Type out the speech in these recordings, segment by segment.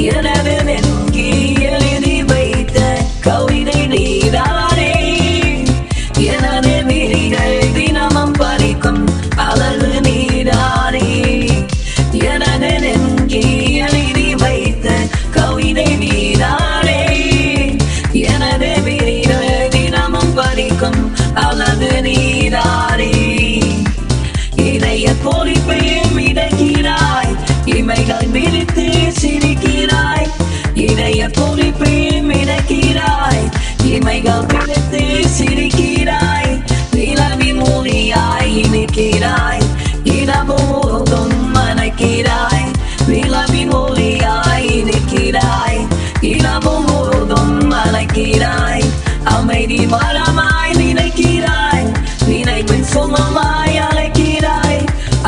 எனது நெஞ்சி எழுதி வைத்த கவிதை நீதானே எனது விழிகள் தினமும் பறிக்கும் அழகு நீதானே எனது நெஞ்சி எழுதி வைத்த கவிதை நீதானே எனது விழிகள் தினமும் பறிக்கும் அழகு நீதானே இதய பொலிப்பையும் மிதக்கிறாய் இமைகள் விரித்து சிரிக்கிறாய் இதய பொலிப்பையும் மிதக்கிறாய் இமைகள் விரித்து சிரிக்கிறாய் நிலவின் ஒளியாய் இனிக்கிறாய் இரவோதும் மணக்கிறாய் நிலவின் ஒளியாய் இனிக்கிறாய் இரவோதும் மணக்கிறாய் அமைதி மரமாய் நினைக்கிறாய் நினைப்பின் சுமமாய் அழைக்கிறாய்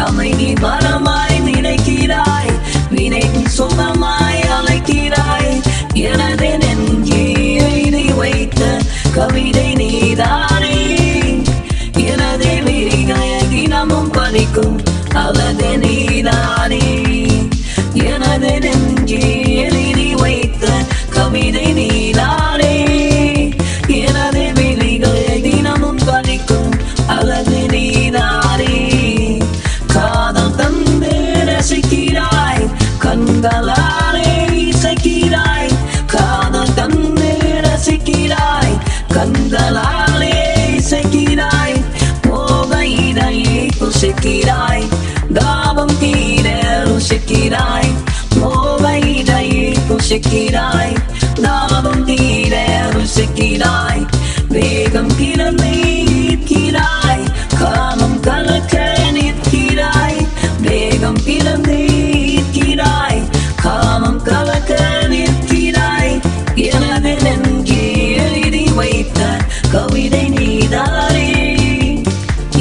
அமைதி மரமாய் நினைக்கிறாய் நினைப்பின் சுமமாய் அழைக்கிறாய் எனது நெஞ்சி எழுதி வைத்த கவிதை நீதானே எனது விழிகள் தினமும் பறிக்கும் அழகு நீதானே எனது நெஞ்சி எழுதி வைத்த கவிதை நீதானே எனது விழிகள் தினமும் பறிக்கும் அழகு நீதானே காதல் தந்து ரசிக்கிறாய் கண்களாலே இசைக்கிறாய் காதல் தந்து ரசிக்கிறாய் கண்களாலே இசைக்கிறாய் மோக இதழை புசிக்கிறாய் தாபம் தீர ருசிக்கிறாய் மோக இதழை புசிக்கிறாய் தாபம் தீர ருசிக்கிறாய் வேகம் கிளம்பி ஈர்க்கிறாய் காமம் கலக்க நிற்கிறாய் வேகம் கிளம்பி ஈர்க்கிறாய் காமம் கலக்க நிற்கிறாய் எனது நெஞ்சி எழுதி வைத்த கவிதை நீதானே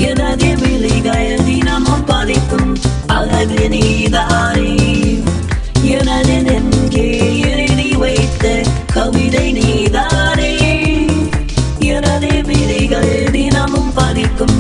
எனது விழிகள் தினமும் பறிக்கும் அழகு நீதானே எனது நெஞ்சி எழுதி வைத்த கவிதை நீதானே எனது விழிகள் தினமும் பறிக்கும்